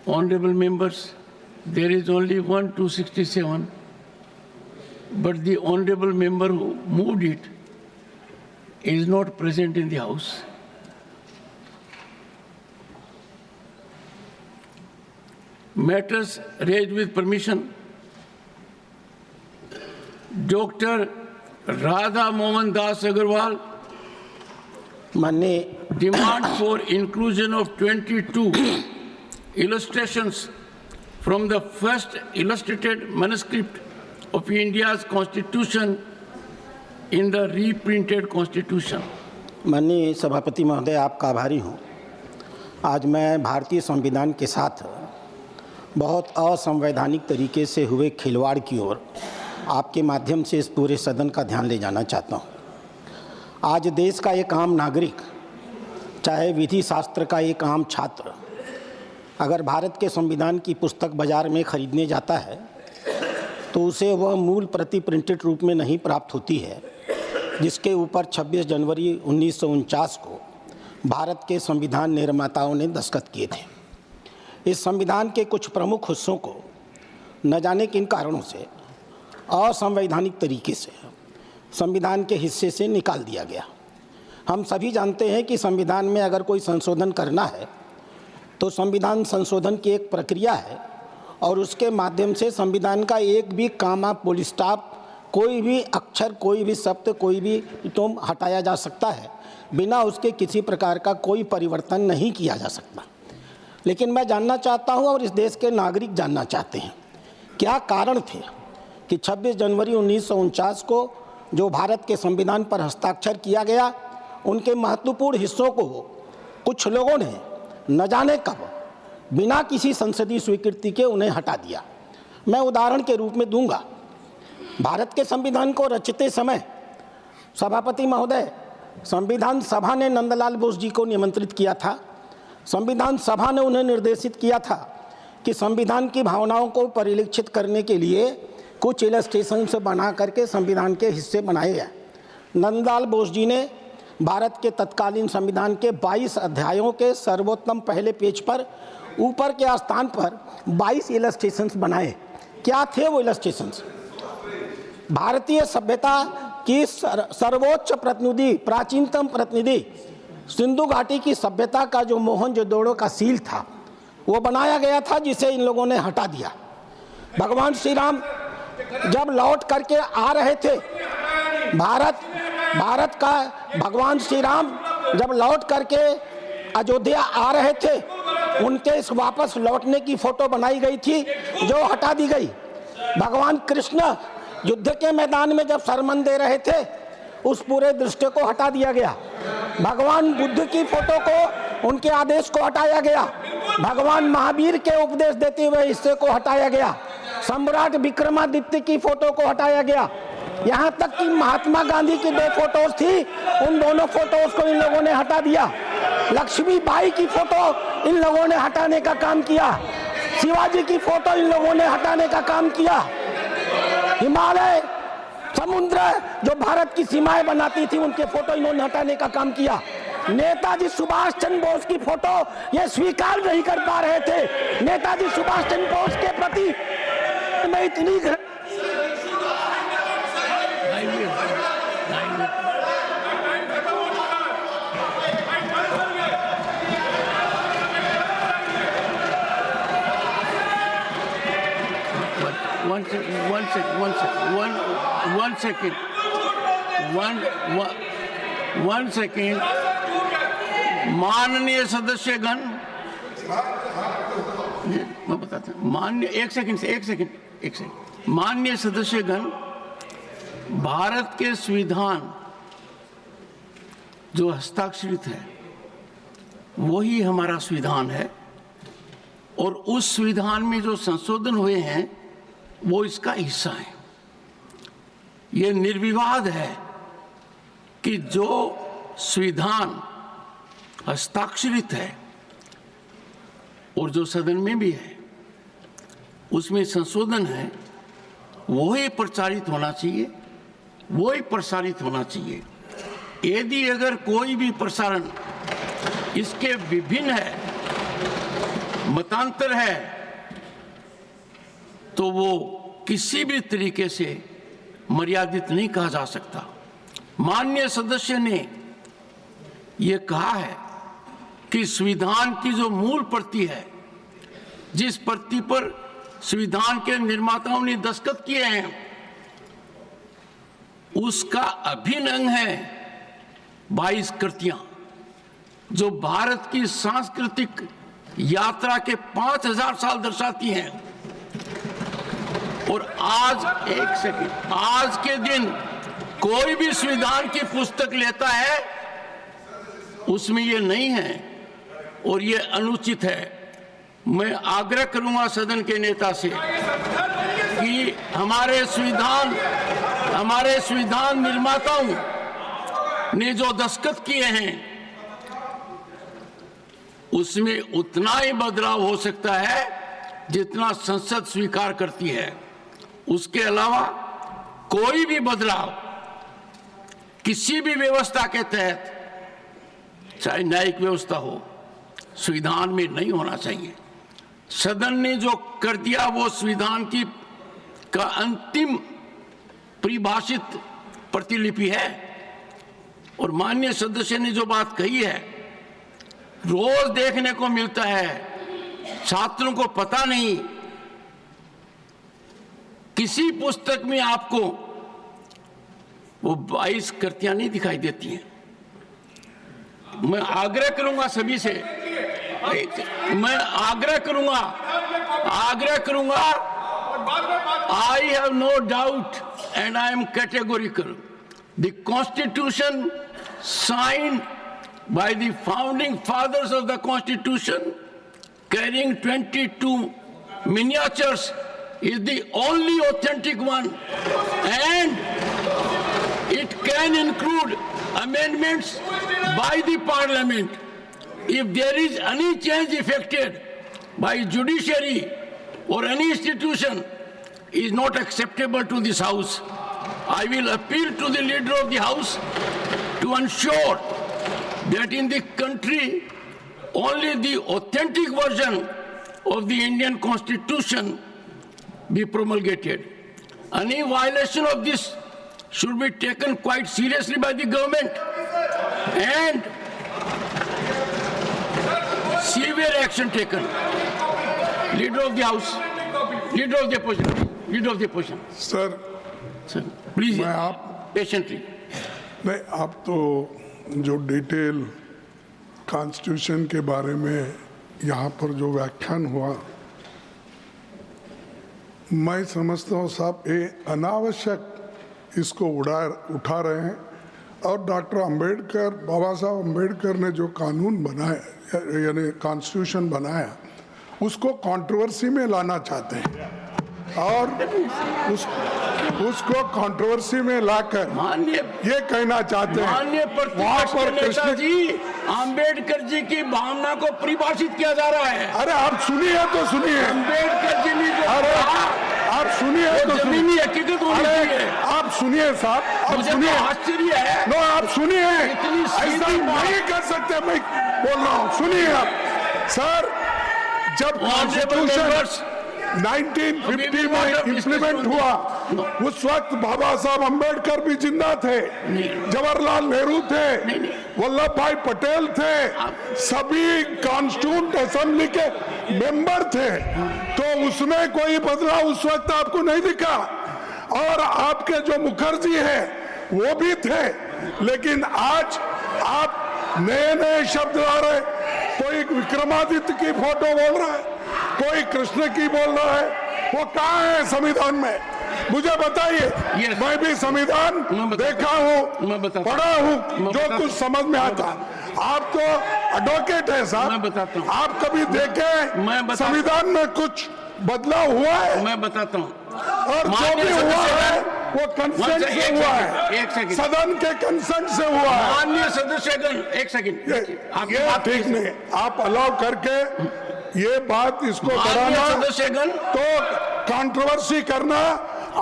Honorable members, there is only one 267, but the honorable member who moved it is not present in the House. Matters raised with permission. Dr. Radha Mohan Das Agarwal demand for inclusion of 22 illustrations from the first illustrated manuscript of India's Constitution in the reprinted Constitution. माननीय सभापति महोदय, आपका आभारी हूँ। आज मैं भारतीय संविधान के साथ बहुत असंवैधानिक तरीके से हुए खिलवाड़ की ओर आपके माध्यम से इस पूरे सदन का ध्यान ले जाना चाहता हूँ। आज देश का एक आम नागरिक, चाहे विधि शास्त्र का एक आम छात्र, अगर भारत के संविधान की पुस्तक बाजार में खरीदने जाता है तो उसे वह मूल प्रति प्रिंटेड रूप में नहीं प्राप्त होती है, जिसके ऊपर 26 जनवरी 1949 को भारत के संविधान निर्माताओं ने दस्तखत किए थे। इस संविधान के कुछ प्रमुख हिस्सों को न जाने किन कारणों से असंवैधानिक तरीके से संविधान के हिस्से से निकाल दिया गया। हम सभी जानते हैं कि संविधान में अगर कोई संशोधन करना है तो संविधान संशोधन की एक प्रक्रिया है और उसके माध्यम से संविधान का एक भी कामा, पुल स्टॉप, कोई भी अक्षर, कोई भी शब्द, कोई भी टोम हटाया जा सकता है। बिना उसके किसी प्रकार का कोई परिवर्तन नहीं किया जा सकता। लेकिन मैं जानना चाहता हूं और इस देश के नागरिक जानना चाहते हैं, क्या कारण थे कि 26 जनवरी 1949 को जो भारत के संविधान पर हस्ताक्षर किया गया, उनके महत्वपूर्ण हिस्सों को कुछ लोगों ने न जाने कब बिना किसी संसदीय स्वीकृति के उन्हें हटा दिया। मैं उदाहरण के रूप में दूंगा। भारत के संविधान को रचते समय सभापति महोदय, संविधान सभा ने नंदलाल बोस जी को निमंत्रित किया था। संविधान सभा ने उन्हें निर्देशित किया था कि संविधान की भावनाओं को परिलक्षित करने के लिए कुछ इलस्ट्रेशन से बना करके संविधान के हिस्से बनाए गए। नंदलाल बोस जी ने भारत के तत्कालीन संविधान के 22 अध्यायों के सर्वोत्तम पहले पेज पर ऊपर के स्थान पर 22 इलस्ट्रेशंस बनाए। क्या थे वो इलस्ट्रेशंस? भारतीय सभ्यता की सर्वोच्च प्रतिनिधि, प्राचीनतम प्रतिनिधि सिंधु घाटी की सभ्यता का जो मोहनजोदड़ो का सील था वो बनाया गया था, जिसे इन लोगों ने हटा दिया। भगवान श्री राम जब लौट करके आ रहे थे, भारत का भगवान श्री राम जब लौट करके अयोध्या आ रहे थे, उनके इस वापस लौटने की फोटो बनाई गई थी जो हटा दी गई। भगवान कृष्ण युद्ध के मैदान में जब सरमन दे रहे थे, उस पूरे दृश्य को हटा दिया गया। भगवान बुद्ध की फोटो को, उनके आदेश को हटाया गया। भगवान महावीर के उपदेश देते हुए हिस्से को हटाया गया। सम्राट विक्रमादित्य की फोटो को हटाया गया। यहाँ तक कि महात्मा गांधी की 2 फोटोज थी, उन दोनों फोटोज को इन लोगों ने हटा दिया। लक्ष्मीबाई की फोटो इन लोगों ने हटाने का काम किया। शिवाजी की फोटो इन लोगों ने हटाने का काम किया। हिमालय, समुद्र जो भारत की सीमाएं बनाती थी, उनके फोटो इन्होंने हटाने का काम किया। नेताजी सुभाष चंद्र बोस की फोटो ये स्वीकार नहीं कर पा रहे थे। नेताजी सुभाष चंद्र बोस के प्रति मैं इतनी one second. माननीय सदस्यगण, मैं बताता हूँ। माननीय सदस्यगण, भारत के संविधान जो हस्ताक्षरित है वही हमारा संविधान है और उस संविधान में जो संशोधन हुए हैं वो इसका हिस्सा है। ये निर्विवाद है कि जो संविधान हस्ताक्षरित है और जो सदन में भी है उसमें संशोधन है, वही प्रचारित होना चाहिए, वही प्रसारित होना चाहिए। यदि अगर कोई भी प्रसारण इसके विभिन्न है, मतांतर है तो वो किसी भी तरीके से मर्यादित नहीं कहा जा सकता। माननीय सदस्य ने ये कहा है कि संविधान की जो मूल प्रति है, जिस प्रति पर संविधान के निर्माताओं ने दस्तखत किए हैं, उसका अभिन्न अंग है 22 कृतियां, जो भारत की सांस्कृतिक यात्रा के 5000 साल दर्शाती हैं। और आज के दिन कोई भी संविधान की पुस्तक लेता है, उसमें ये नहीं है और ये अनुचित है। मैं आग्रह करूंगा सदन के नेता से कि हमारे संविधान निर्माताओं ने जो दस्तखत किए हैं, उसमें उतना ही बदलाव हो सकता है जितना संसद स्वीकार करती है। उसके अलावा कोई भी बदलाव किसी भी व्यवस्था के तहत, चाहे न्यायिक व्यवस्था हो, संविधान में नहीं होना चाहिए। सदन ने जो कर दिया वो संविधान की का अंतिम परिभाषित प्रतिलिपि है। और माननीय सदस्य ने जो बात कही है, रोज देखने को मिलता है, छात्रों को पता नहीं, किसी पुस्तक में आपको वो 22 कृतियां नहीं दिखाई देती हैं। मैं आग्रह करूंगा सभी से, मैं आग्रह करूंगा I have no doubt and I am categorical. The Constitution signed by the founding fathers of the Constitution, carrying 22 miniatures, is the only authentic one, and it can include amendments by the Parliament. If there is any change effected by judiciary or any institution is not acceptable to this House, I will appeal to the leader of the House to ensure that in the country only the authentic version of the Indian Constitution be promulgated. Any violation of this should be taken quite seriously by the government and severe action taken. Leader of the House, Leader of the Opposition. Sir, please, मैं आप patiently. नहीं, आप तो जो detail constitution के बारे में यहाँ पर जो व्याख्यान हुआ, मैं समझता हूँ साहब ये अनावश्यक इसको उठा रहे हैं। और डॉक्टर अंबेडकर, बाबा साहब अंबेडकर ने जो कानून बनाया यानी कॉन्स्टिट्यूशन बनाया, उसको कंट्रोवर्सी में लाना चाहते हैं और उसको कंट्रोवर्सी में लाकर ये कहना चाहते हैं वहाँ पर कृष्ण जी अंबेडकर जी की भावना को परिभाषित किया जा रहा है। अरे आप सुनिए तो सुनिए, अंबेडकर जी ने जो अरे आप सुनिए तो जमीनी हकीकत होनी चाहिए। आप सुनिए साहब, आप सुनिए, आश्चर्य है। नो आप सुनिए, इतनी ऐसा नहीं कर सकते। मैं बोल रहा हूँ, सुनिए आप सर। जब कॉन्स्टिट्यूशन 1950 में इम्प्लीमेंट हुआ, उस वक्त बाबा साहब अंबेडकर भी जिंदा थे, जवाहरलाल नेहरू थे, वल्लभ भाई पटेल थे, सभी कॉन्स्टिट्यूंट असेंबली के मेंबर थे। तो उसमें कोई बदलाव उस वक्त आपको नहीं दिखा। और आपके जो मुखर्जी है वो भी थे, लेकिन आज आप नए नए शब्द ला रहे। कोई विक्रमादित्य की फोटो बोल रहा है, कोई कृष्ण की बोल रहा है। वो कहाँ है संविधान में? मुझे बताइए। मैं भी संविधान देखा हूँ, पढ़ा हूँ, जो कुछ समझ में आता। आप तो एडवोकेट है साहब, आप कभी देखे संविधान में कुछ बदलाव हुआ है? मैं बताता हूँ। और जो भी हुआ है वो कंसेंट से हुआ है, सदन के कंसेंट से हुआ है। माननीय सदस्यगण, एक सेकंड, ये ठीक नहीं। आप अलाउ करके ये बात इसको बढ़ाना, सदस्यगण तो कंट्रोवर्सी करना,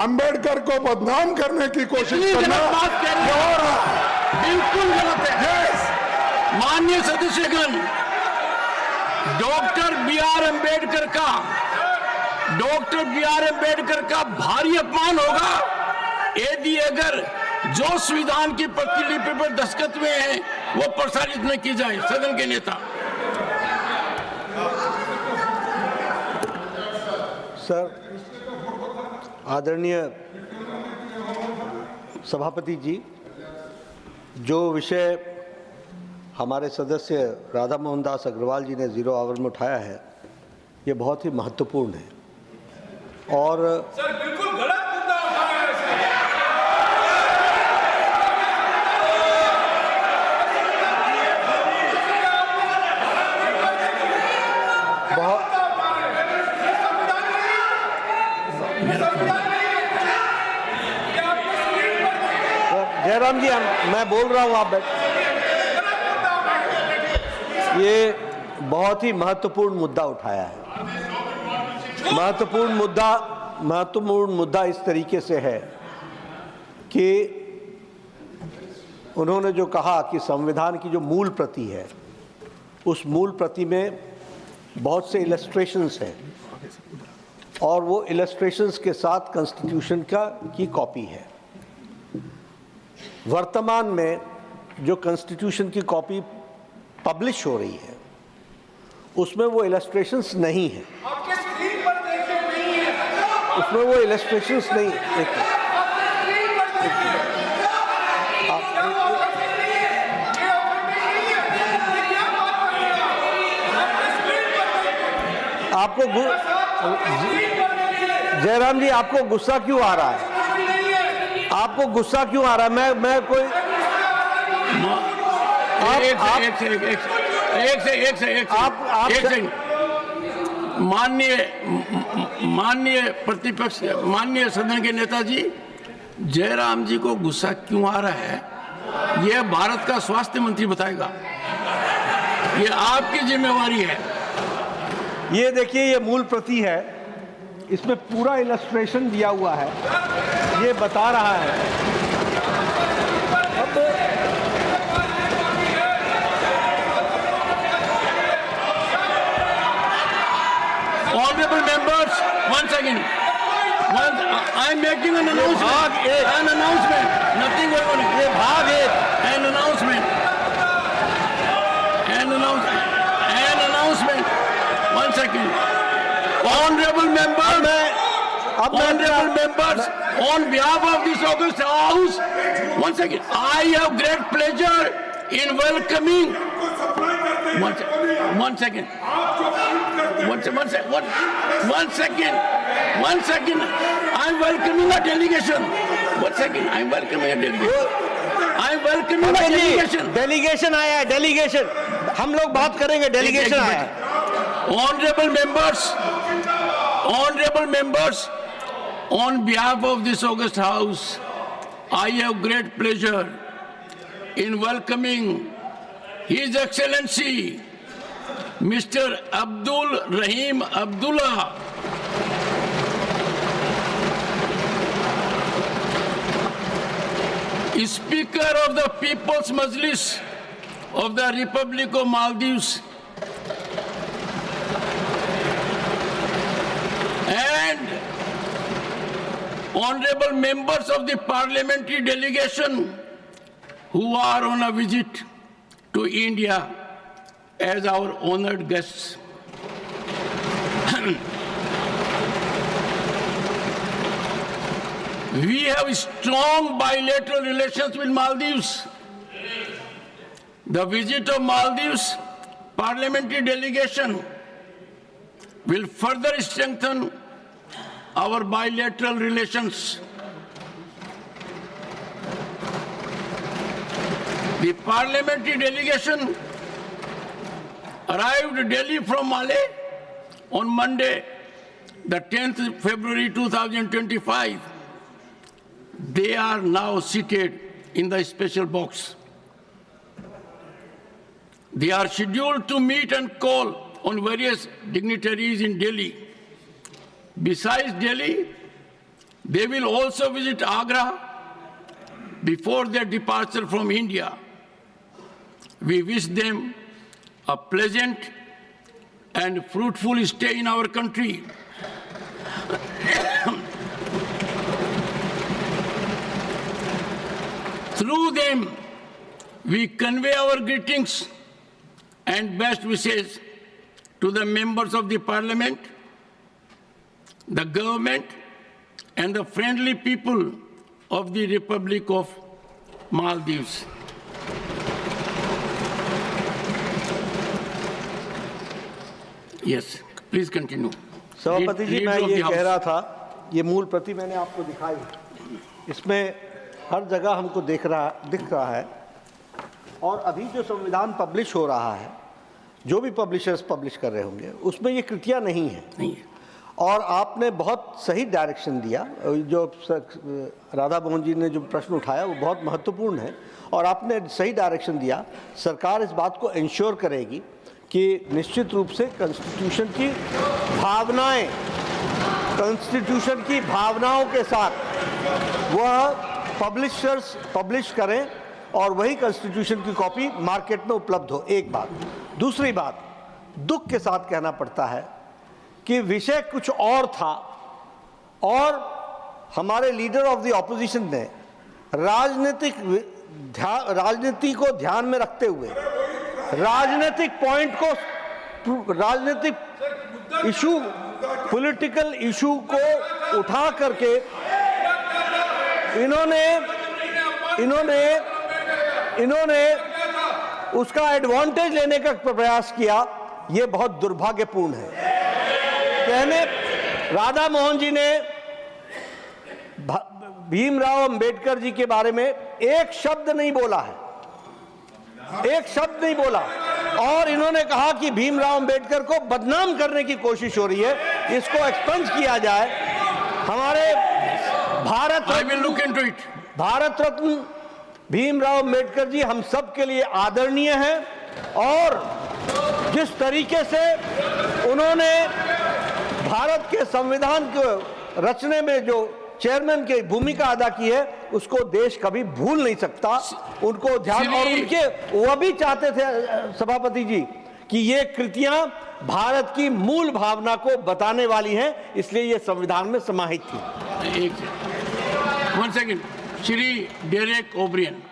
अंबेडकर को बदनाम करने की कोशिश करना बिल्कुल गलत है। यस, माननीय सदस्यगण, डॉक्टर बी आर अम्बेडकर का भारी अपमान होगा यदि अगर जो संविधान की प्रतिलिपि पर दस्तखत हुए हैं वो प्रसारित न की जाए। सदन के नेता। सर, आदरणीय सभापति जी, जो विषय हमारे सदस्य राधा मोहन दास अग्रवाल जी ने 0 आवर में उठाया है, ये बहुत ही महत्वपूर्ण है और सर बिल्कुल गलत मुद्दा उठाया है जयराम जी, मैं बोल रहा हूँ, आप बैठ। ये बहुत ही महत्वपूर्ण मुद्दा उठाया है। महत्वपूर्ण मुद्दा इस तरीके से है कि उन्होंने जो कहा कि संविधान की जो मूल प्रति है, उस मूल प्रति में बहुत से इलस्ट्रेशंस हैं और वो इलस्ट्रेशंस के साथ कॉन्स्टिट्यूशन की कॉपी है। वर्तमान में जो कॉन्स्टिट्यूशन की कॉपी पब्लिश हो रही है उसमें वो इलस्ट्रेशंस नहीं है। आपके स्क्रीन पर देखे नहीं है, उसमें वो इलस्ट्रेशंस नहीं। आपको जयराम जी, आपको गुस्सा क्यों आ रहा है? आपको गुस्सा क्यों आ रहा है? मैं कोई माननीय प्रतिपक्ष, माननीय सदन के नेताजी, जयराम जी को गुस्सा क्यों आ रहा है यह भारत का स्वास्थ्य मंत्री बताएगा। ये आपकी जिम्मेवारी है। ये देखिए, ये मूल प्रति है, इसमें पूरा इलस्ट्रेशन दिया हुआ है, ये बता रहा है। अब Honorable members, once again, I am making an announcement. An announcement. Nothing going on. ये भाग एक An announcement. An announcement. One second. Honorable members, on behalf of this august house, once again, I have great pleasure in welcoming. One second. I'm welcoming a delegation. One second. I'm welcoming a delegation. Delegation आया है, delegation. हम लोग बात करेंगे, delegation आया है। Honorable members, on behalf of this august house, I have great pleasure in welcoming His Excellency Mr. Abdul Rahim Abdullah, Speaker of the People's Majlis of the Republic of Maldives, and honorable members of the parliamentary delegation who are on a visit to India as our honored guests. We have strong bilateral relations with Maldives. The visit of Maldives parliamentary delegation will further strengthen our bilateral relations. The parliamentary delegation arrived in Delhi from Malé on Monday, the 10th February 2025. They are now seated in the special box. They are scheduled to meet and call on various dignitaries in Delhi. Besides Delhi, they will also visit Agra before their departure from India. We wish them a pleasant and fruitful stay in our country. Through them, we convey our greetings and best wishes to the members of the Parliament, the government, and the friendly people of the Republic of Maldives. Yes, please continue. सभापति जी, मैं ये कह रहा था, ये मूल प्रति मैंने आपको दिखाई, इसमें हर जगह हमको दिख रहा है, और अभी जो संविधान पब्लिश हो रहा है, जो भी पब्लिशर्स पब्लिश कर रहे होंगे, उसमें ये कृतियां नहीं है। और आपने बहुत सही डायरेक्शन दिया, जो राधा मोहन जी ने जो प्रश्न उठाया वो बहुत महत्वपूर्ण है, और आपने सही डायरेक्शन दिया। सरकार इस बात को इंश्योर करेगी कि निश्चित रूप से कॉन्स्टिट्यूशन की भावनाओं के साथ वह पब्लिशर्स पब्लिश करें और वही कॉन्स्टिट्यूशन की कॉपी मार्केट में उपलब्ध हो। एक बात। दूसरी बात, दुख के साथ कहना पड़ता है कि विषय कुछ और था, और हमारे लीडर ऑफ द ऑपोजिशन ने राजनीति को ध्यान में रखते हुए राजनीतिक इशू, पॉलिटिकल इशू को उठा करके इन्होंने उसका एडवांटेज लेने का प्रयास किया। ये बहुत दुर्भाग्यपूर्ण है। राधा मोहन जी ने भीमराव अंबेडकर जी के बारे में एक शब्द नहीं बोला है, एक शब्द नहीं बोला, और इन्होंने कहा कि भीमराव अंबेडकर को बदनाम करने की कोशिश हो रही है। इसको एक्सपंज किया जाए। हमारे भारत रत्न भीमराव अंबेडकर जी हम सब के लिए आदरणीय हैं, और जिस तरीके से उन्होंने भारत के संविधान को रचने में जो चेयरमैन की भूमिका अदा की है, उसको देश कभी भूल नहीं सकता। उनको ध्यान, और उनके वह भी चाहते थे सभापति जी कि ये कृतियां भारत की मूल भावना को बताने वाली हैं, इसलिए ये संविधान में समाहित थी। One second, Shri Derek O'Brien.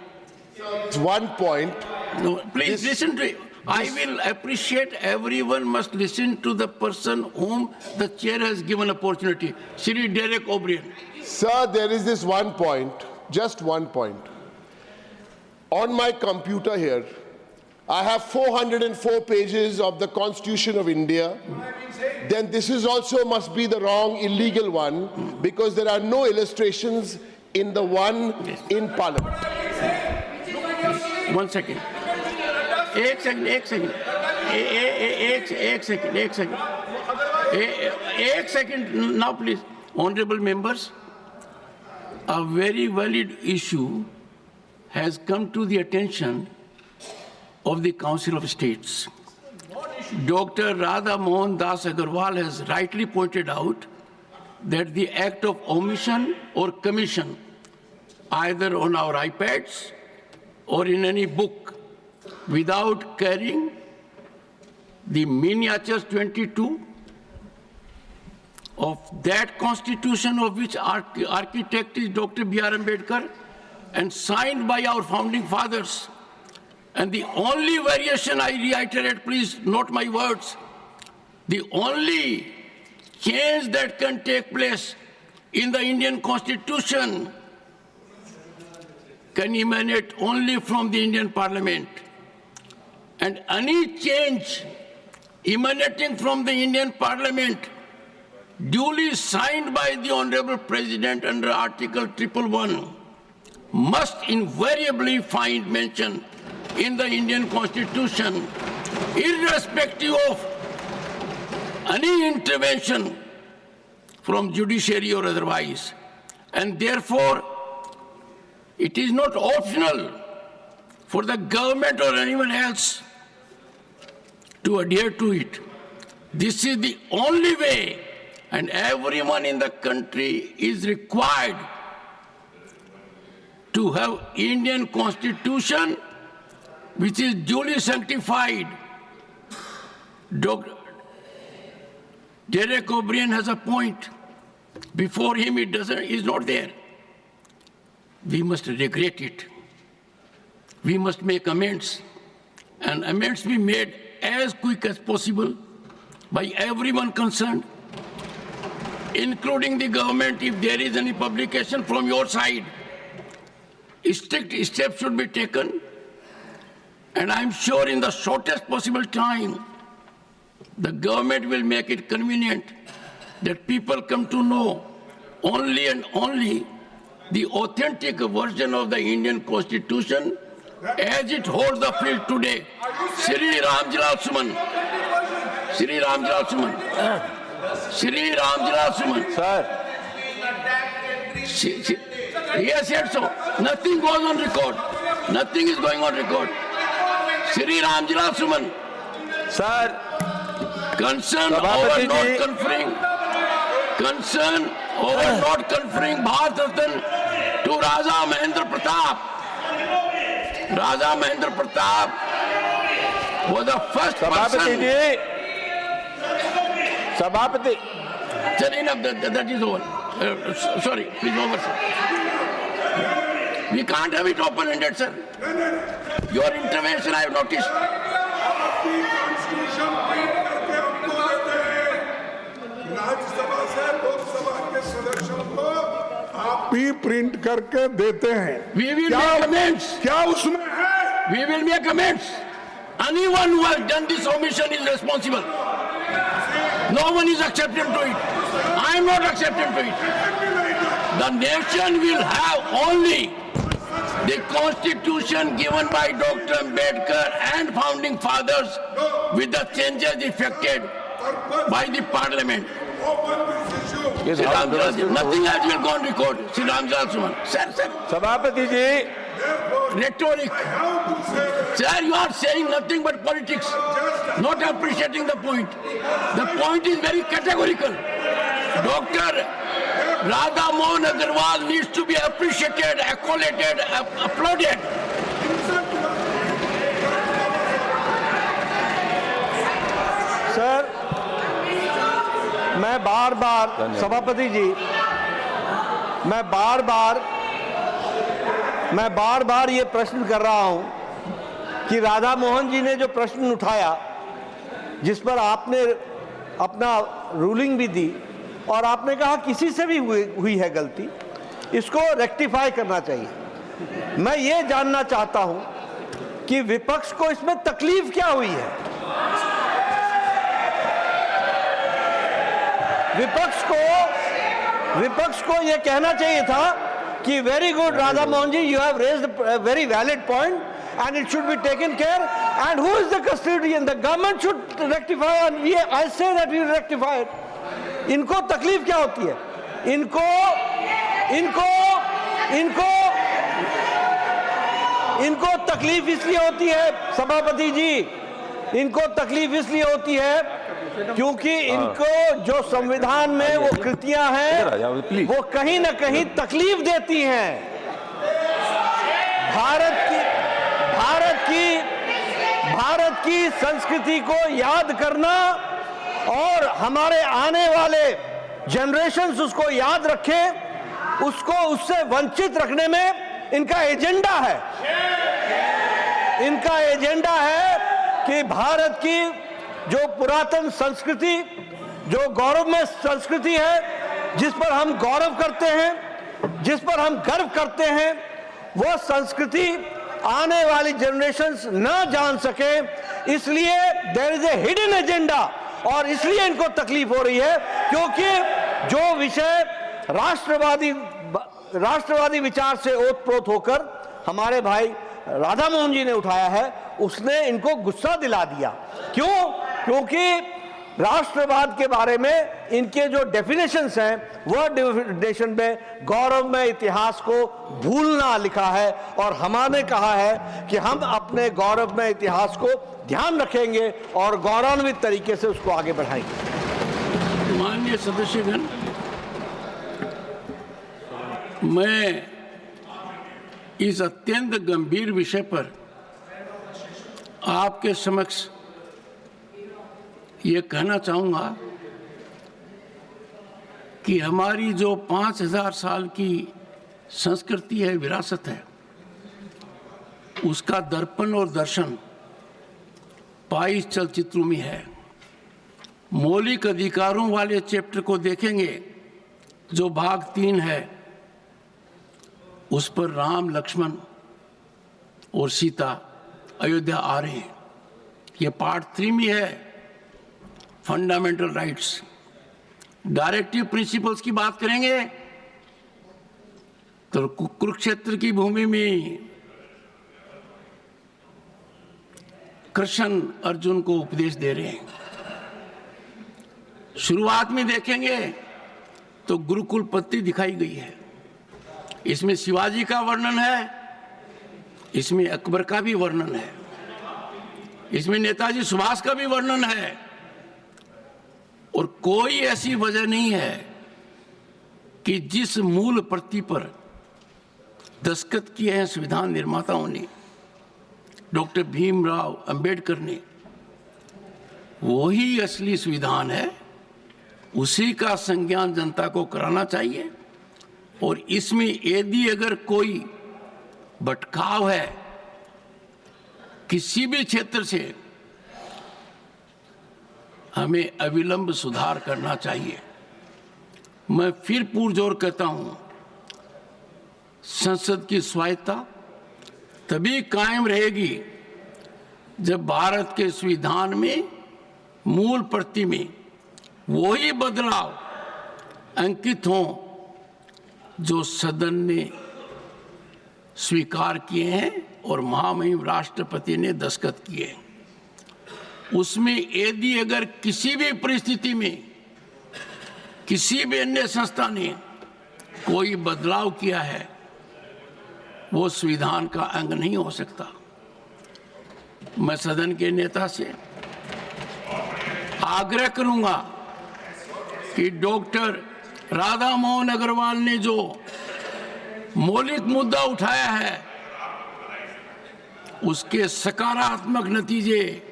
One point. No, please listen to it. I will appreciate everyone must listen to the person whom the chair has given opportunity. Shri Derek O'Brien. Sir, there is this one point, just one point. On my computer here, I have 404 pages of the Constitution of India. Then this is also must be the wrong, illegal one, because there are no illustrations in the one in Parliament. One second. एक second. Now please, honorable members, a very valid issue has come to the attention of the Council of States. Dr. Radha Mohan Das Agarwal has rightly pointed out that the act of omission or commission, either on our iPads or in any book, without carrying the miniatures 22 of that constitution of which architect is Dr. B.R. Ambedkar and signed by our founding fathers. And the only variation, I reiterate, please note my words, the only change that can take place in the Indian Constitution can emanate only from the Indian Parliament. And any change emanating from the Indian Parliament duly signed by the Honorable President under Article 111 must invariably find mention in the Indian Constitution, irrespective of any intervention from judiciary or otherwise. And therefore, it is not optional for the government or anyone else to adhere to it. This is the only way, and everyone in the country is required to have Indian Constitution which is duly sanctified. Derek O'Brien has a point. Before him, it doesn't. Is not there. We must regret it. We must make amends, and amends be made as quick as possible by everyone concerned, including the government. If there is any publication from your side, strict steps should be taken, and I'm sure in the shortest possible time, the government will make it convenient that people come to know only and only the authentic version of the Indian Constitution as it holds the field today. Shri Ramjalal Suman. Shri Ramjalal Suman. Shri Ramjalal Suman. Sir. He has said so. Nothing goes on record. Nothing is going on record. Shri Ramjalal Suman. Sir. Concern Sabhapati over not ji. conferring. Concern over not conferring Bharat Ratna to Raja Mahendra Pratap. Raja Mahendra Pratap was the first सभापति person. जी, सभापति Sir, enough, that is over. Sorry, please over, sir. We can't have it open-ended, sir. Your intervention I have noticed. Constitution print करके हमको देते हैं राज्यसभा से लोकसभा के सदस्यों को आप भी प्रिंट करके देते हैं We will make amends. क्या उसमें है We will make amends. Anyone who has done this omission is responsible. No one is accepting to it. I am not accepting to it. The nation will have only the constitution given by Dr. Ambedkar and founding fathers with the changes effected by the parliament. Yes, Shri House Ram Jalal, Minister. nothing else will go on record. Shri Ramjalal Suman. Sir, सभापति जी, rhetoric. Sir, you are saying nothing but politics, not appreciating the point. The point is very categorical. Dr. Radha Mohan Agarwal needs to be appreciated, accoladed, applauded. Sir, मैं बार बार सभापति जी, मैं बार बार ये प्रश्न कर रहा हूं कि राधा मोहन जी ने जो प्रश्न उठाया, जिस पर आपने अपना रूलिंग भी दी और आपने कहा किसी से भी हुई है गलती, इसको रेक्टिफाई करना चाहिए। मैं ये जानना चाहता हूं कि विपक्ष को इसमें तकलीफ क्या हुई है। विपक्ष को यह कहना चाहिए था कि very good Radha Mohan ji, you have raised a very valid point and it should be taken care, and who is the custodian? The government should rectify, and I say that we will rectify it. इनको तकलीफ क्या होती है? इनको तकलीफ इसलिए होती है सभापति जी, इनको तकलीफ इसलिए होती है क्योंकि इनको जो संविधान में वो कृतियां हैं वो कहीं ना कहीं तकलीफ देती हैं। भारत की संस्कृति को याद करना और हमारे आने वाले जनरेशन्स उसको याद रखें, उससे वंचित रखने में इनका एजेंडा है। इनका एजेंडा है कि भारत की जो पुरातन संस्कृति, जो गौरवमय संस्कृति है, जिस पर हम गौरव करते हैं, जिस पर हम गर्व करते हैं, वो संस्कृति आने वाली जनरेशन्स न जान सके, इसलिए there is a hidden agenda और इसलिए इनको तकलीफ हो रही है क्योंकि जो विषय राष्ट्रवादी विचार से ओतप्रोत होकर हमारे भाई राधा मोहन जी ने उठाया है, उसने इनको गुस्सा दिला दिया। क्यों? क्योंकि राष्ट्रवाद के बारे में इनके जो डेफिनेशंस हैं, वह डेफिनेशन में गौरवमय इतिहास को भूलना लिखा है और हमारे कहा है कि हम अपने गौरवमय इतिहास को ध्यान रखेंगे और गौरवान्वित तरीके से उसको आगे बढ़ाएंगे। माननीय सदस्यगण, मैं इस अत्यंत गंभीर विषय पर आपके समक्ष ये कहना चाहूंगा कि हमारी जो 5000 साल की संस्कृति है, विरासत है, उसका दर्पण और दर्शन 22 चलचित्रों में है। मौलिक अधिकारों वाले चैप्टर को देखेंगे जो भाग 3 है, उस पर राम, लक्ष्मण और सीता अयोध्या आ रहे हैं। ये पार्ट 3 में है, फंडामेंटल राइट्स। डायरेक्टिव प्रिंसिपल्स की बात करेंगे तो कुरुक्षेत्र की भूमि में कृष्ण अर्जुन को उपदेश दे रहे हैं। शुरुआत में देखेंगे तो गुरुकुल पद्धति दिखाई गई है। इसमें शिवाजी का वर्णन है, इसमें अकबर का भी वर्णन है, इसमें नेताजी सुभाष का भी वर्णन है। और कोई ऐसी वजह नहीं है कि जिस मूल प्रति पर दस्तखत किए हैं संविधान निर्माताओं ने, डॉक्टर भीमराव अंबेडकर ने, वही असली संविधान है, उसी का संज्ञान जनता को कराना चाहिए। और इसमें यदि अगर कोई भटकाव है किसी भी क्षेत्र से, हमें अविलंब सुधार करना चाहिए। मैं फिर पुरजोर कहता हूं, संसद की स्वायत्तता तभी कायम रहेगी जब भारत के संविधान में मूल प्रति में वही बदलाव अंकित हों जो सदन ने स्वीकार किए हैं और महामहिम राष्ट्रपति ने दस्तखत किए हैं। उसमें यदि अगर किसी भी परिस्थिति में किसी भी अन्य संस्था ने कोई बदलाव किया है, वो संविधान का अंग नहीं हो सकता। मैं सदन के नेता से आग्रह करूंगा कि डॉक्टर राधा मोहन अग्रवाल ने जो मौलिक मुद्दा उठाया है, उसके सकारात्मक नतीजे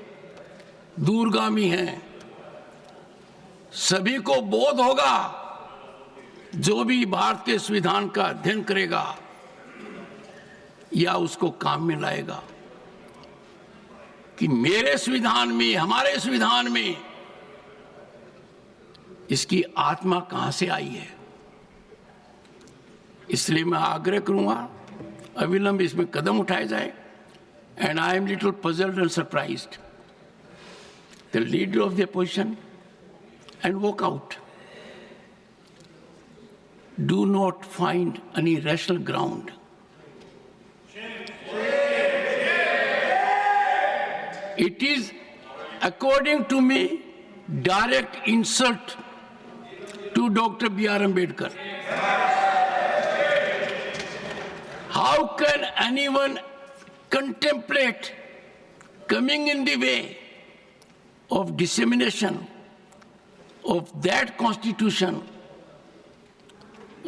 दूरगामी हैं। सभी को बोध होगा, जो भी भारत के संविधान का अध्ययन करेगा या उसको काम में लाएगा, कि मेरे संविधान में, हमारे संविधान में इसकी आत्मा कहां से आई है। इसलिए मैं आग्रह करूंगा अविलंब इसमें कदम उठाए जाए। And I am little puzzled and surprised the leader of the opposition and walk out. Do not find any rational ground. It is, according to me, direct insult to Dr. B.R. Ambedkar. How can anyone contemplate coming in the way of dissemination of that constitution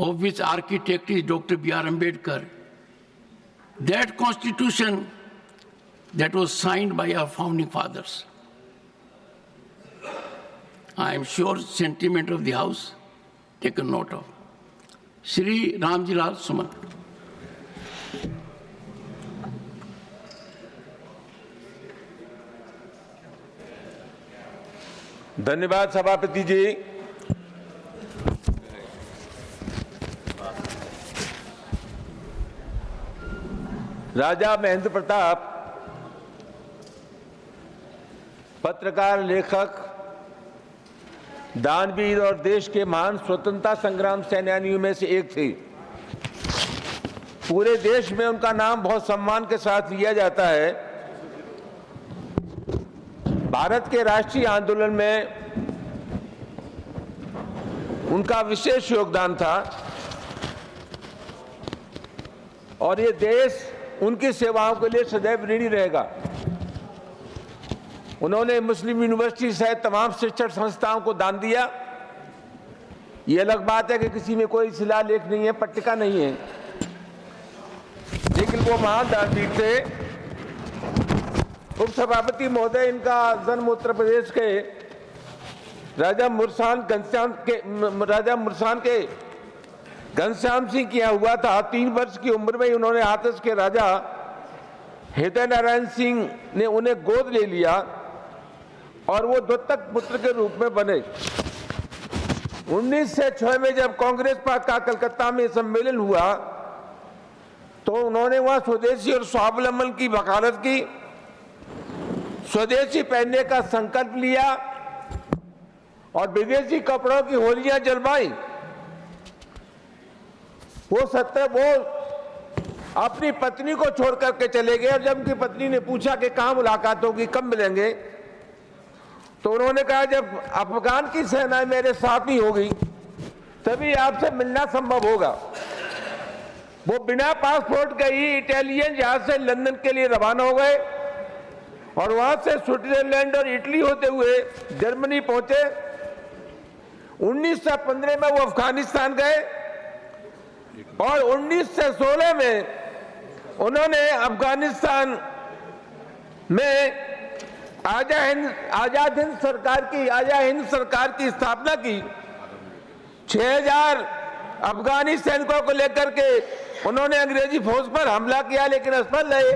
of which architect is Dr. B.R. Ambedkar, that constitution that was signed by our founding fathers? I am sure sentiment of the House taken note of. Shri Ramji Lal Suman. धन्यवाद सभापति जी। राजा महेंद्र प्रताप पत्रकार, लेखक, दानवीर और देश के महान स्वतंत्रता संग्राम सेनानियों में से एक थे। पूरे देश में उनका नाम बहुत सम्मान के साथ लिया जाता है। भारत के राष्ट्रीय आंदोलन में उनका विशेष योगदान था और ये देश उनकी सेवाओं के लिए सदैव ऋणी रहेगा। उन्होंने मुस्लिम यूनिवर्सिटी सहित तमाम शिक्षण संस्थाओं को दान दिया। ये अलग बात है कि किसी में कोई शिलालेख नहीं है, पट्टिका नहीं है, लेकिन वो महान दानवीर थे। उपसभापति महोदय, इनका जन्म उत्तर प्रदेश के राजा मुरसान के घनश्याम सिंह किया हुआ था। 3 वर्ष की उम्र में उन्होंने हाथरस के राजा हृदय नारायण सिंह ने उन्हें गोद ले लिया और वो दत्तक पुत्र के रूप में बने। 1906 में जब कांग्रेस का कलकत्ता में सम्मेलन हुआ तो उन्होंने वहां स्वदेशी और स्वावलंबन की वकालत की, स्वदेशी पहनने का संकल्प लिया और विदेशी कपड़ों की होलियां जलवाई। वो अपनी पत्नी को छोड़ करके चले गए और जब उनकी पत्नी ने पूछा कि कहां मुलाकात होगी, कब मिलेंगे, तो उन्होंने कहा जब अफगान की सेना मेरे साथ ही होगी तभी आपसे मिलना संभव होगा। वो बिना पासपोर्ट के ही इटालियन जहाज से लंदन के लिए रवाना हो गए और वहां से स्विट्जरलैंड और इटली होते हुए जर्मनी पहुंचे। 1915 में वो अफगानिस्तान गए और 1916 में उन्होंने अफगानिस्तान में आजाद हिंद सरकार की स्थापना की। 6000 अफगानी सैनिकों को लेकर के उन्होंने अंग्रेजी फौज पर हमला किया लेकिन असफल रहे,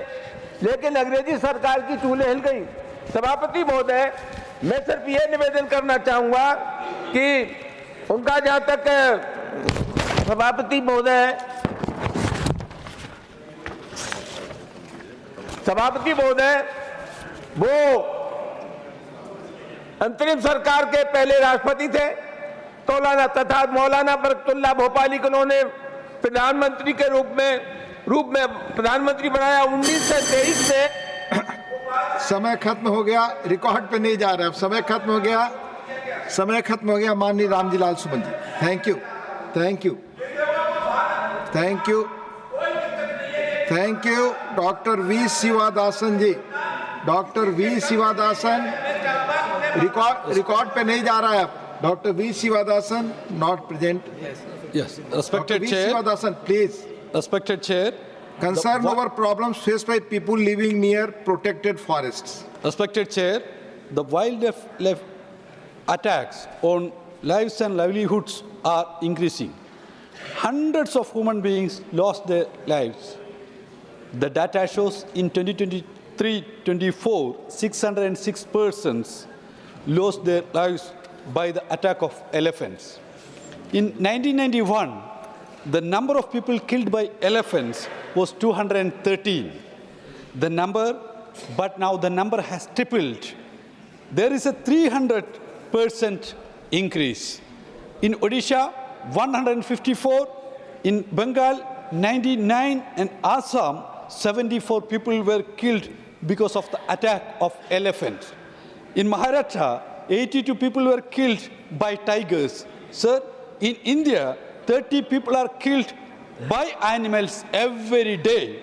लेकिन अंग्रेजी सरकार की चूल्हे हिल गई। सभापति महोदय, मैं सिर्फ ये निवेदन करना चाहूंगा कि उनका जहां तक सभापति महोदय वो अंतरिम सरकार के पहले राष्ट्रपति थे। तथा मौलाना बरकतुल्लाह भोपाली को उन्होंने प्रधानमंत्री के रूप में प्रधानमंत्री बनाया 1923 में। समय खत्म हो गया, रिकॉर्ड पे नहीं जा रहा है, समय खत्म हो गया। माननीय Ramjilal Suman ji, thank you. Doctor V Sivadasan ji, record पे नहीं जा रहा है। Doctor V Sivadasan not present. Yes, respected Chair. Shivadathan, please. Respected Chair. Concern over problems faced by people living near protected forests. Respected Chair, the wildlife attacks on lives and livelihoods are increasing. Hundreds of human beings lost their lives. The data shows in 2023-24, 606 persons lost their lives by the attack of elephants. In 1991, the number of people killed by elephants was 213. But now the number has tripled. There is a 300% increase. In Odisha, 154. In Bengal, 99. And Assam, 74 people were killed because of the attack of elephants. In Maharashtra, 82 people were killed by tigers. Sir, in India, 30 people are killed by animals every day.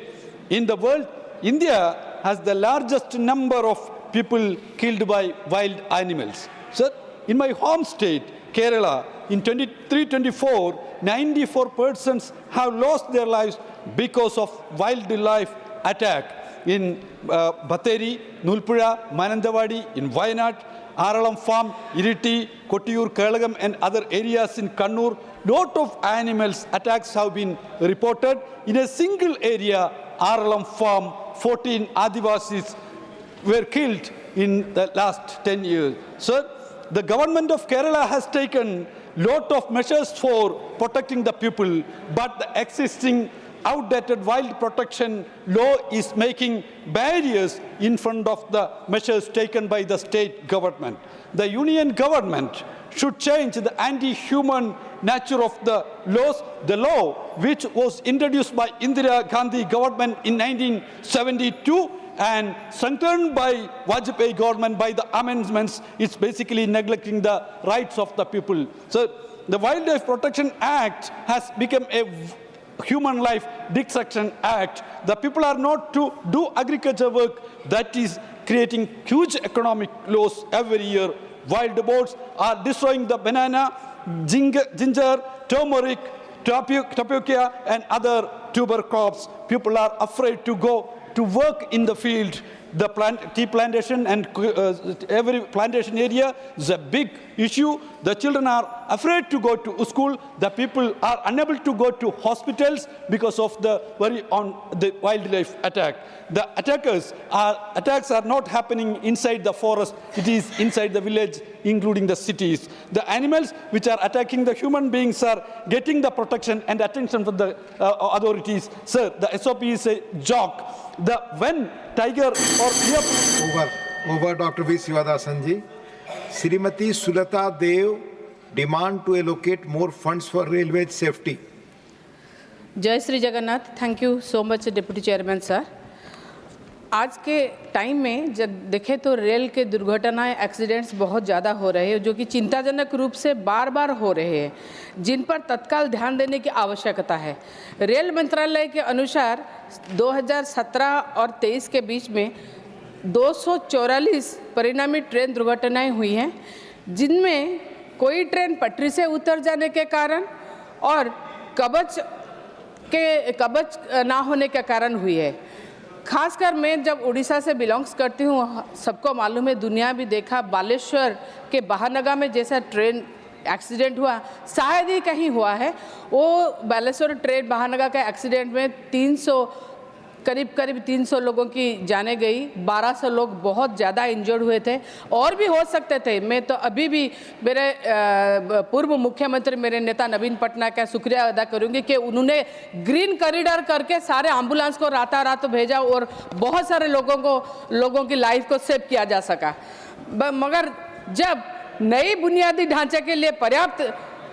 In the world, India has the largest number of people killed by wild animals. Sir, in my home state, Kerala, in 23-24, 94 persons have lost their lives because of wildlife attack. In Batheri, Nulpura, Manandawadi, in Wayanad, Aralam Farm, Iriti, Kottayur, Keralagam, and other areas in Kannur, lot of animals attacks have been reported. In a single area, Aralam Farm, 14 Adivasis were killed in the last 10 years. Sir, the government of Kerala has taken lot of measures for protecting the people, but the existing outdated wild protection law is making barriers in front of the measures taken by the state government. The union government should change the anti-human nature of the laws. The law, which was introduced by Indira Gandhi government in 1972 and strengthened by Vajpayee government by the amendments, is basically neglecting the rights of the people. So the Wildlife Protection Act has become a Human Life Destruction Act. The people are not to do agriculture work that is creating huge economic loss every year. Wild boars are destroying the banana, ginger, turmeric, tapioca, and other tuber crops. People are afraid to go to work in the field. The tea plantation and every plantation area is a big issue. The children are afraid to go to school. The people are unable to go to hospitals because of the worry on the wildlife attack. The attacks are not happening inside the forest. It is inside the village, including the cities. The animals which are attacking the human beings are getting the protection and attention from the authorities. Sir, the SOP is a joke. When tiger or leopard... Over, Dr. V. Sivadasan ji. Srimati Sulata Dev demand to allocate more funds for railway safety. जय Shri Jagannath. Thank you so much deputy chairman sir. आज के time में जब देखें तो rail के दुर्घटनाएं, accidents बहुत ज़्यादा हो रहे हैं, जो कि चिंताजनक रूप से बार बार हो रहे हैं, जिन पर तत्काल ध्यान देने की आवश्यकता है. रेल मंत्रालय के अनुसार 2017 और 23 के बीच में 244 परिणामी ट्रेन दुर्घटनाएं हुई हैं, जिनमें कोई ट्रेन पटरी से उतर जाने के कारण और कवच ना होने के कारण हुई है. खासकर मैं जब उड़ीसा से बिलोंग्स करती हूँ, सबको मालूम है, दुनिया भी देखा, बालेश्वर के बहानगा में जैसा ट्रेन एक्सीडेंट हुआ शायद ही कहीं हुआ है. वो बालेश्वर ट्रेन बहानगा का एक्सीडेंट में करीब 300 लोगों की जाने गई, 1200 लोग बहुत ज़्यादा इंजर्ड हुए थे, और भी हो सकते थे. मैं तो अभी भी मेरे पूर्व मुख्यमंत्री मेरे नेता नवीन पटनायक का शुक्रिया अदा करूंगी कि उन्होंने ग्रीन कॉरिडोर करके सारे एम्बुलेंस को रात भेजा और बहुत सारे लोगों की लाइफ को सेव किया जा सका. मगर जब नई बुनियादी ढांचे के लिए पर्याप्त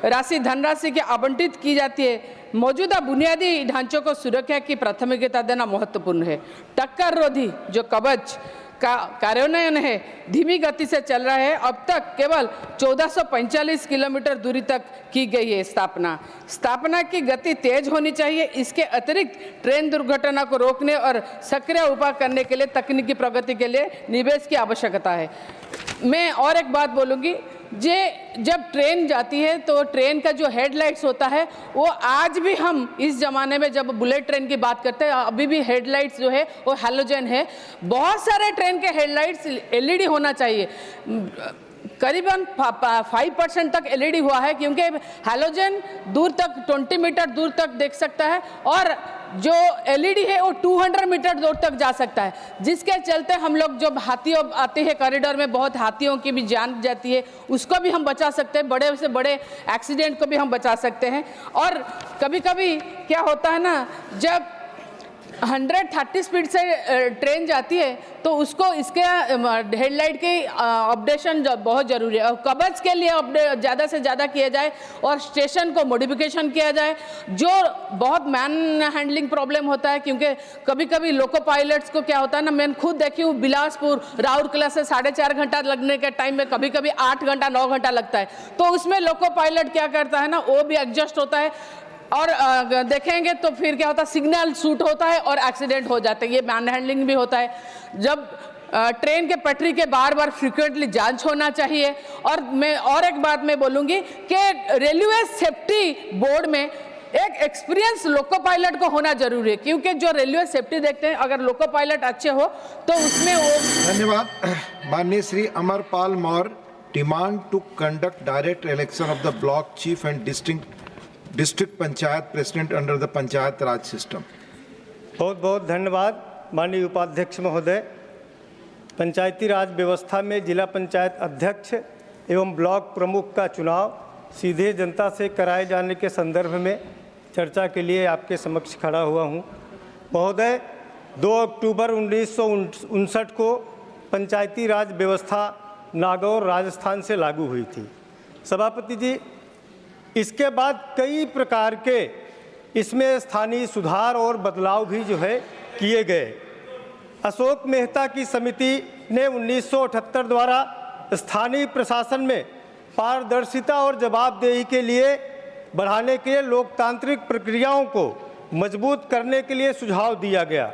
धनराशि की आवंटित की जाती है, मौजूदा बुनियादी ढांचों को सुरक्षा की प्राथमिकता देना महत्वपूर्ण है. टक्कर रोधी जो कवच का कार्यान्वयन है धीमी गति से चल रहा है. अब तक केवल 1445 किलोमीटर दूरी तक की गई है स्थापना की गति तेज होनी चाहिए. इसके अतिरिक्त ट्रेन दुर्घटना को रोकने और सक्रिय उपाय करने के लिए तकनीकी प्रगति के लिए निवेश की आवश्यकता है. मैं और एक बात बोलूँगी, जब ट्रेन जाती है तो ट्रेन का जो हेडलाइट्स होता है वो आज भी हम इस ज़माने में जब बुलेट ट्रेन की बात करते हैं अभी भी हेडलाइट्स जो है वो हैलोजन है. बहुत सारे ट्रेन के हेडलाइट्स एलईडी होना चाहिए. करीबन 5% तक एलईडी हुआ है, क्योंकि हैलोजन दूर तक 20 मीटर दूर तक देख सकता है और जो एलईडी है वो 200 मीटर दूर तक जा सकता है, जिसके चलते हम लोग जब हाथी आते हैं कॉरिडोर में, बहुत हाथियों की भी जान जाती है, उसको भी हम बचा सकते हैं, बड़े से बड़े एक्सीडेंट को भी हम बचा सकते हैं. और कभी कभी क्या होता है ना, जब 130 स्पीड से ट्रेन जाती है तो उसको इसके हेडलाइट के अपडेशन बहुत ज़रूरी है. और कवच के लिए अपडेट ज़्यादा से ज़्यादा किया जाए और स्टेशन को मॉडिफिकेशन किया जाए, जो बहुत मैन हैंडलिंग प्रॉब्लम होता है. क्योंकि कभी कभी लोको पायलट्स को क्या होता है ना, मैं खुद देखी हूँ, बिलासपुर राउरकेला से 4.5 घंटा लगने के टाइम में कभी कभी 8 घंटा 9 घंटा लगता है. तो उसमें लोको पायलट क्या करता है ना, वो भी एडजस्ट होता है और देखेंगे तो फिर क्या होता है, सिग्नल शूट होता है और एक्सीडेंट हो जाते हैं. ये मैन हैंडलिंग भी होता है. जब ट्रेन के पटरी के बार फ्रीक्वेंटली जांच होना चाहिए. और मैं और एक बात मैं बोलूँगी कि रेलवे सेफ्टी बोर्ड में एक एक्सपीरियंस लोको पायलट को होना जरूरी है, क्योंकि जो रेलवे सेफ्टी देखते हैं अगर लोको पायलट अच्छे हो तो उसमें वो. धन्यवाद. माननीय Shri Amarpal Maurya, demand to conduct direct election of the block chief and district panchayat president under the panchayat raj system. बहुत बहुत धन्यवाद माननीय उपाध्यक्ष महोदय. पंचायती राज व्यवस्था में जिला पंचायत अध्यक्ष एवं ब्लॉक प्रमुख का चुनाव सीधे जनता से कराए जाने के संदर्भ में चर्चा के लिए आपके समक्ष खड़ा हुआ हूं. महोदय, 2 अक्टूबर 1959 को पंचायती राज व्यवस्था नागौर राजस्थान से लागू हुई थी. सभापति जी, इसके बाद कई प्रकार के इसमें स्थानीय सुधार और बदलाव भी जो है किए गए. अशोक मेहता की समिति ने 1978 द्वारा स्थानीय प्रशासन में पारदर्शिता और जवाबदेही के लिए बढ़ाने के लिए लोकतांत्रिक प्रक्रियाओं को मजबूत करने के लिए सुझाव दिया गया.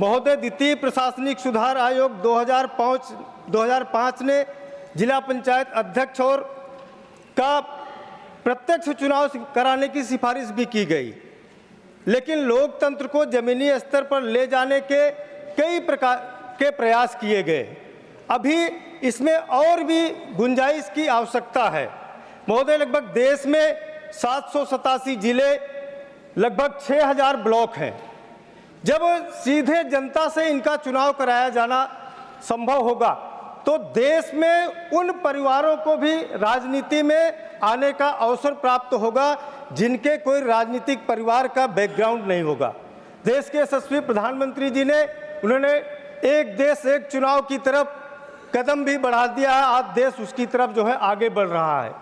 महोदय, द्वितीय प्रशासनिक सुधार आयोग 2005 ने जिला पंचायत अध्यक्ष और का प्रत्यक्ष चुनाव कराने की सिफारिश भी की गई, लेकिन लोकतंत्र को जमीनी स्तर पर ले जाने के कई प्रकार के प्रयास किए गए। अभी इसमें और भी गुंजाइश की आवश्यकता है। महोदय, लगभग देश में 787 जिले, लगभग 6000 ब्लॉक हैं। जब सीधे जनता से इनका चुनाव कराया जाना संभव होगा तो देश में उन परिवारों को भी राजनीति में आने का अवसर प्राप्त होगा जिनके कोई राजनीतिक परिवार का बैकग्राउंड नहीं होगा। देश के यशस्वी प्रधानमंत्री जी ने उन्होंने एक देश एक चुनाव की तरफ कदम भी बढ़ा दिया है। आज देश उसकी तरफ जो है आगे बढ़ रहा है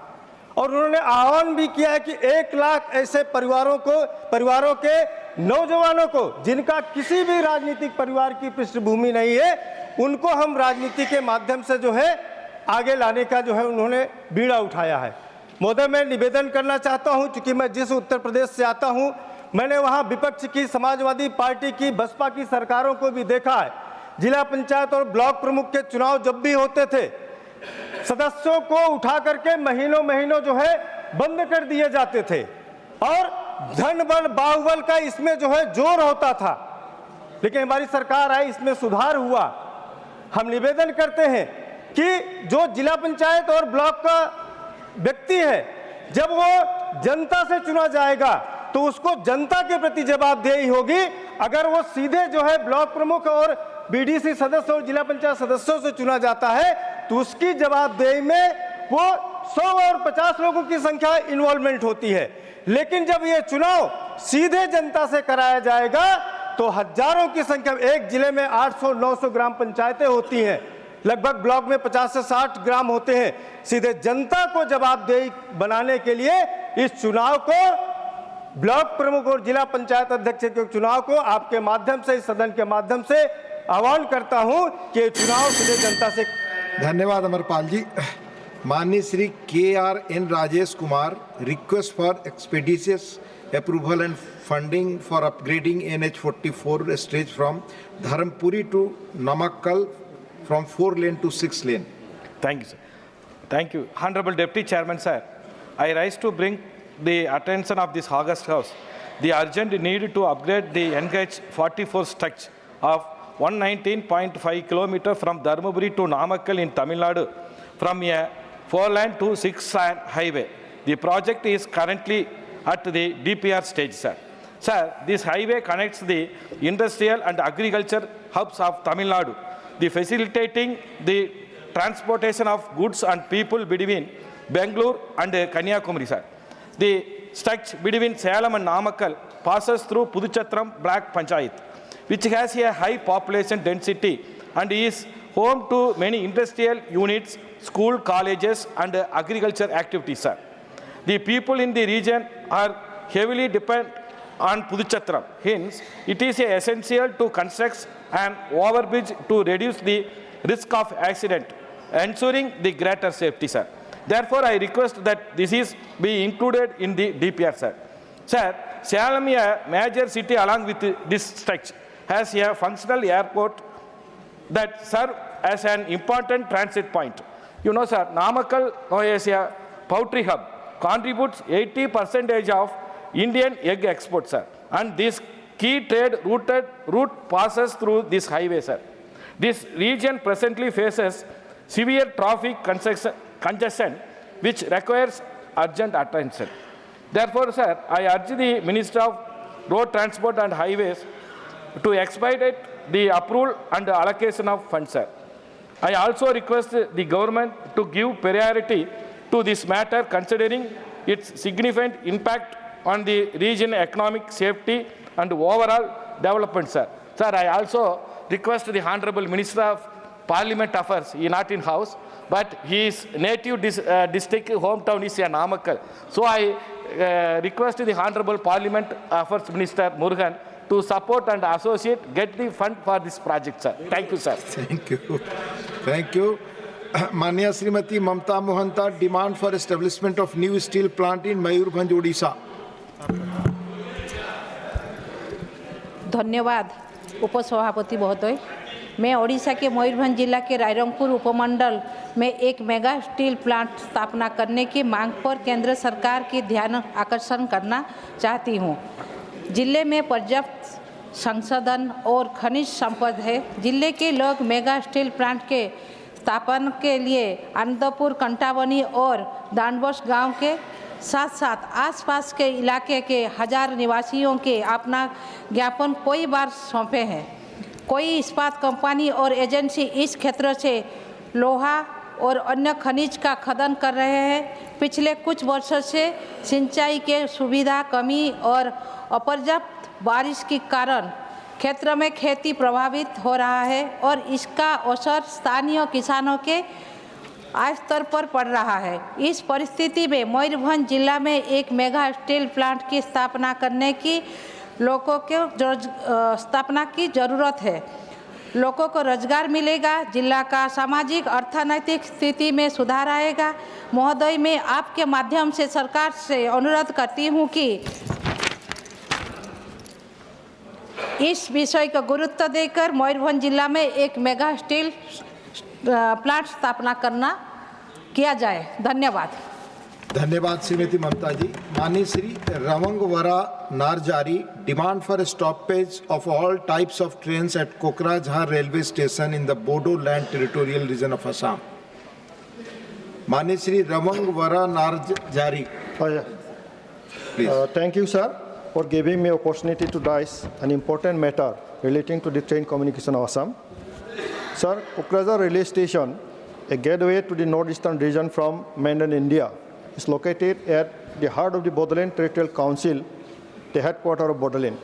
और उन्होंने आह्वान भी किया है कि 1 लाख ऐसे परिवारों के नौजवानों को जिनका किसी भी राजनीतिक परिवार की पृष्ठभूमि नहीं है, उनको हम राजनीति के माध्यम से जो है आगे लाने का जो है उन्होंने बीड़ा उठाया है। महोदय, मैं निवेदन करना चाहता हूं, चूंकि मैं जिस उत्तर प्रदेश से आता हूं, मैंने वहां विपक्ष की, समाजवादी पार्टी की, बसपा की सरकारों को भी देखा है। जिला पंचायत और ब्लॉक प्रमुख के चुनाव जब भी होते थे, सदस्यों को उठा करके महीनों महीनों जो है बंद कर दिए जाते थे और धन बल बाहुबल का इसमें जो है जोर होता था। लेकिन हमारी सरकार आई, इसमें सुधार हुआ। हम निवेदन करते हैं कि जो जिला पंचायत और ब्लॉक का व्यक्ति है, जब वो जनता से चुना जाएगा तो उसको जनता के प्रति जवाबदेही होगी। अगर वो सीधे जो है ब्लॉक प्रमुख और बीडीसी सदस्य और जिला पंचायत सदस्यों से चुना जाता है तो उसकी जवाबदेही में वो 100 और 50 लोगों की संख्या इन्वॉल्वमेंट होती है। लेकिन जब ये चुनाव सीधे जनता से कराया जाएगा तो हजारों की संख्या, एक जिले में 800-900 ग्राम पंचायतें होती हैं, लगभग ब्लॉक में 50 से 60 ग्राम होते हैं। सीधे जनता को जवाबदेही बनाने के लिए इस चुनाव को, ब्लॉक प्रमुख और जिला पंचायत अध्यक्ष के चुनाव को आपके माध्यम से, इस सदन के माध्यम से आह्वान करता हूं कि चुनाव सीधे जनता से। धन्यवाद अमरपाल जी। माननीय Shri KRN Rajesh Kumar, request for expeditious approval and funding for upgrading NH44 stretch from Dharmapuri to Namakkal from 4 lane to 6 lane. Thank you, sir. Thank you. Honorable Deputy Chairman, sir, I rise to bring the attention of this August House the urgent need to upgrade the NH44 stretch of 119.5 km from Dharmaburi to Namakkal in Tamil Nadu from a 4-lane to 6-lane highway. The project is currently at the DPR stage, sir. Sir, this highway connects the industrial and agriculture hubs of Tamil Nadu, facilitating the transportation of goods and people between Bangalore and Kanyakumari, sir. The stretch between Salem and Namakkal passes through Puduchatram Black Panchayat, which has a high population density and is home to many industrial units, school, colleges, and agriculture activities, sir. The people in the region are heavily dependent on Puduchatram. Hence, it is essential to construct an overbridge to reduce the risk of accident, ensuring the greater safety, sir. Therefore, I request that this is be included in the DPR, sir. Sir, Salem, a major city along with this stretch, has a functional airport that serves as an important transit point. You know, sir, Namakkal is a poultry hub, contributes 80% of Indian egg exports, sir. And this key trade route passes through this highway, sir. This region presently faces severe traffic congestion, which requires urgent attention. Therefore, sir, I urge the Minister of Road Transport and Highways to expedite the approval and allocation of funds, sir. I also request the government to give priority to this matter, considering its significant impact on the region economic safety and overall development, sir. Sir, I also request the Honorable Minister of Parliament Affairs, he is not in house, but his native district hometown is Namakkal. So I request the Honorable Parliament Affairs Minister Murugan to support and associate, get the fund for this project, sir. Thank you, sir. Thank you. Thank you. Manya Srimati Mamta Mohanta, demand for establishment of new steel plant in Mayurbhanj, Odisha. धन्यवाद उपसभापति महोदय। मैं ओडिशा के मयूरभंज जिला के रायरंगपुर उपमंडल में एक मेगा स्टील प्लांट स्थापना करने की मांग पर केंद्र सरकार की ध्यान आकर्षण करना चाहती हूं। जिले में पर्याप्त संसाधन और खनिज संपदा है। जिले के लोग मेगा स्टील प्लांट के स्थापना के लिए आनंदपुर, कंटावनी और दानबोस गांव के साथ साथ आसपास के इलाके के हजार निवासियों के अपना ज्ञापन कई बार सौंपे हैं। कोई इस्पात कंपनी और एजेंसी इस क्षेत्र से लोहा और अन्य खनिज का खनन कर रहे हैं। पिछले कुछ वर्षों से सिंचाई के सुविधा कमी और अपर्याप्त बारिश के कारण क्षेत्र में खेती प्रभावित हो रहा है और इसका असर स्थानीय किसानों के आय स्तर पर पड़ रहा है। इस परिस्थिति में मयूरभंज जिला में एक मेगा स्टील प्लांट की स्थापना करने की लोगों को स्थापना की जरूरत है। लोगों को रोजगार मिलेगा, जिला का सामाजिक अर्थनैतिक स्थिति में सुधार आएगा। महोदय, मैं आपके माध्यम से सरकार से अनुरोध करती हूं कि इस विषय को गुरुत्व देकर मयूरभंज जिला में एक मेगा स्टील प्लांट स्थापना किया जाए। धन्यवाद। धन्यवाद श्रीमती ममता जी। माननीय Shri Rwngwra Narzary, demand for stoppage of all types of trains at Kokrajhar railway station in the Bodoland territorial region of Assam. माननीय Shri Rwngwra Narzary, thank you, sir, for giving me opportunity to discuss an important matter relating to the train communication of Assam. Sir, Kokrajhar railway station, a gateway to the northeastern region from mainland India, is located at the heart of the Bodoland Territorial Council, the headquarters of Bodoland.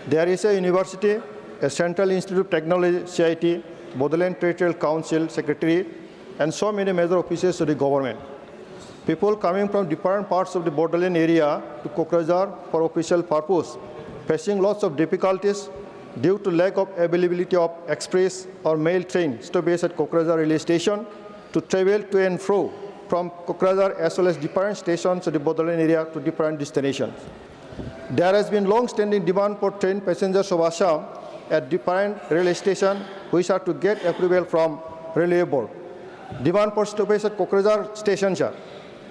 There is a university, a Central Institute of Technology, CIT, Bodoland Territorial Council, Secretariat, and so many major offices of the government. People coming from different parts of the Bodoland area to Kokrajhar for official purpose, facing lots of difficulties due to lack of availability of express or mail train stoppage at Kokrajhar railway station to travel to and fro from Kokrajhar as well as different stations of the Bodoland area to different destinations. There has been long-standing demand for train passengers of Assam at different railway stations which are to get approval from Railway Board. Demand for stoppage at Kokrajhar stations are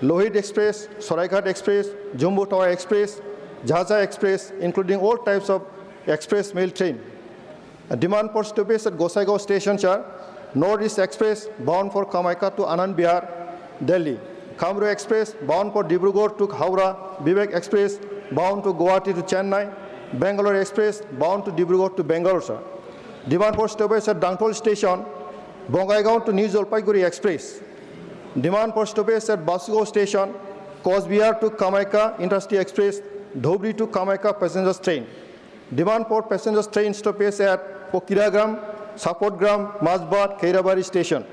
Lohit Express, Saraighat Express, Jumbo Tawa Express, Jhaja Express, including all types of express mail train. A demand for stoppage at Gosaigaon stations are Northeast Express, bound for Kamaika to Anand Vihar, Delhi. Kamru Express, bound for Dibrugarh to Howrah. Vivek Express, bound to Guwahati to Chennai. Bangalore Express, bound to Dibrugarh to Bangalore, sir. Demand for stoppage at Dangtol Station, Bongaigaon to New Jalpaiguri Express. Demand for stoppage at Basugaon Station, Coachbihar to Kamaika Intercity Express, Dhubri to Kamaika passengers train. Demand for passengers train stoppage at Pokiragram, Sapotgram, Masbat, Khairabari Station.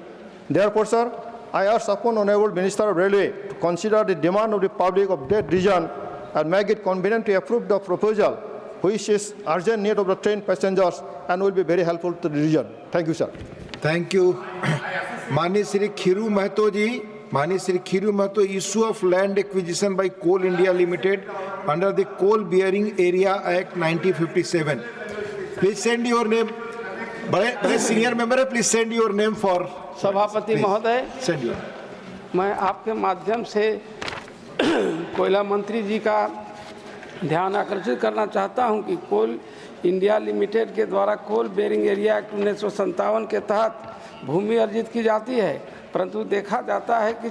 Therefore, sir, I urge upon Honorable Minister of Railway to consider the demand of the public of that region and make it convenient to approve the proposal, which is urgent need of the train passengers and will be very helpful to the region. Thank you, sir. Thank you. माननीय श्री खीरू महतो जी, माननीय Shri Khiru Mahato, issue of land acquisition by Coal India Limited under the Coal Bearing Area Act 1957. Please send your name. बड़े senior member है, please send your name for. सभापति महोदय, send your. मैं आपके माध्यम से कोयला मंत्री जी का ध्यान आकर्षित करना चाहता हूं कि कोल इंडिया लिमिटेड के द्वारा कोल बेरिंग एरिया एक्ट 1957 के तहत भूमि अर्जित की जाती है, परंतु देखा जाता है कि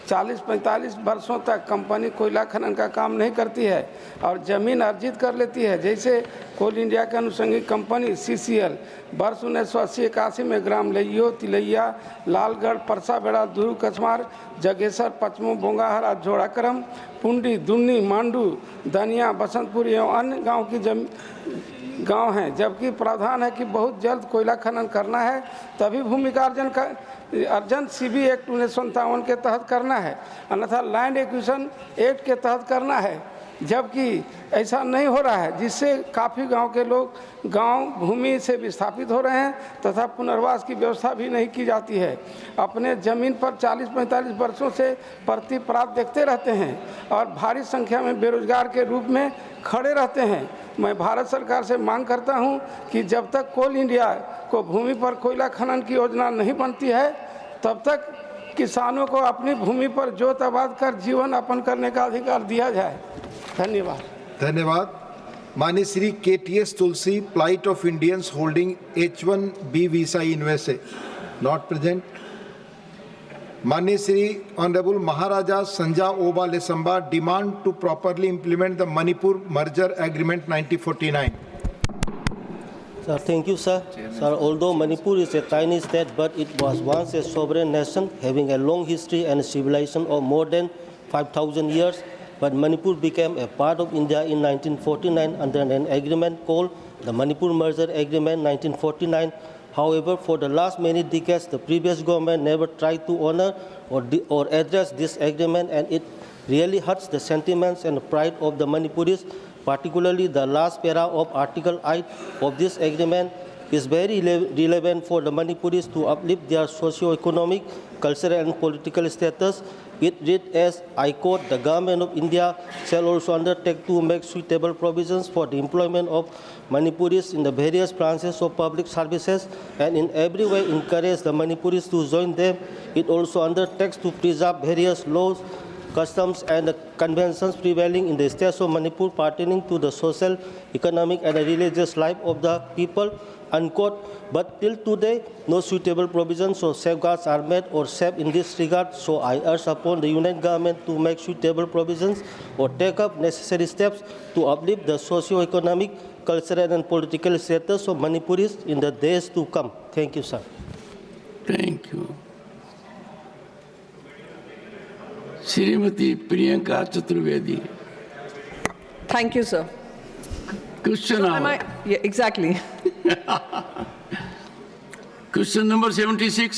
40-45 वर्षों तक कंपनी कोयला खनन का काम नहीं करती है और ज़मीन अर्जित कर लेती है। जैसे कोल इंडिया के अनुषंगिक कंपनी CCL वर्ष 1980-81 में ग्राम लइयो, तिलैया, लालगढ़, परसाबेड़ा, दुरु कछमार, जगेसर, पचमो, बोंगाहरा, झोड़ाकरम, पुंडी, दुन्नी, मांडू, दनिया, बसंतपुर एवं अन्य गाँव की गांव हैं, जबकि प्रावधान है कि बहुत जल्द कोयला खनन करना है तभी भूमि का अर्जन CB एक्ट 1957 के तहत करना है, अन्यथा लैंड एक्विजिशन एक्ट के तहत करना है, जबकि ऐसा नहीं हो रहा है, जिससे काफ़ी गांव के लोग गांव भूमि से विस्थापित हो रहे हैं तथा पुनर्वास की व्यवस्था भी नहीं की जाती है। अपने ज़मीन पर 40-45 वर्षों से प्रतिप्राप्त देखते रहते हैं और भारी संख्या में बेरोजगार के रूप में खड़े रहते हैं। मैं भारत सरकार से मांग करता हूं कि जब तक कोल इंडिया को भूमि पर कोयला खनन की योजना नहीं बनती है, तब तक किसानों को अपनी भूमि पर जोत आबाद कर जीवन यापन करने का अधिकार दिया जाए। धन्यवाद। धन्यवाद। माननीय Shri KTS Tulsi, plight of Indians holding H1B visa in USA, not present. माननीय Shri honourable Maharaja Sanajaoba Leishemba, demand to properly implement the Manipur merger agreement 1949. Sir, thank you, sir. Sir, although Manipur is a tiny state, but it was once a sovereign nation having a long history and civilization of more than 5,000 years. But Manipur became a part of India in 1949 under an agreement called the Manipur Merger Agreement 1949. However, for the last many decades, the previous government never tried to honor or address this agreement, and it really hurts the sentiments and pride of the Manipuris. Particularly, the last para of Article 8 of this agreement is very relevant for the Manipuris to uplift their socio-economic, cultural and political status. It reads as, I quote, the government of India shall also undertake to make suitable provisions for the employment of Manipuris in the various branches of public services and in every way encourage the Manipuris to join them. It also undertakes to preserve various laws, customs and conventions prevailing in the states of Manipur pertaining to the social, economic and religious life of the people, unquote. But till today, no suitable provisions or safeguards are made or saved in this regard. So I urge upon the Union government to make suitable provisions or take up necessary steps to uplift the socio-economic, cultural and political status of Manipuris in the days to come. Thank you, sir. Thank you. Srimati Priyanka Chaturvedi. Thank you, sir. Question So yeah, exactly. Question number 76.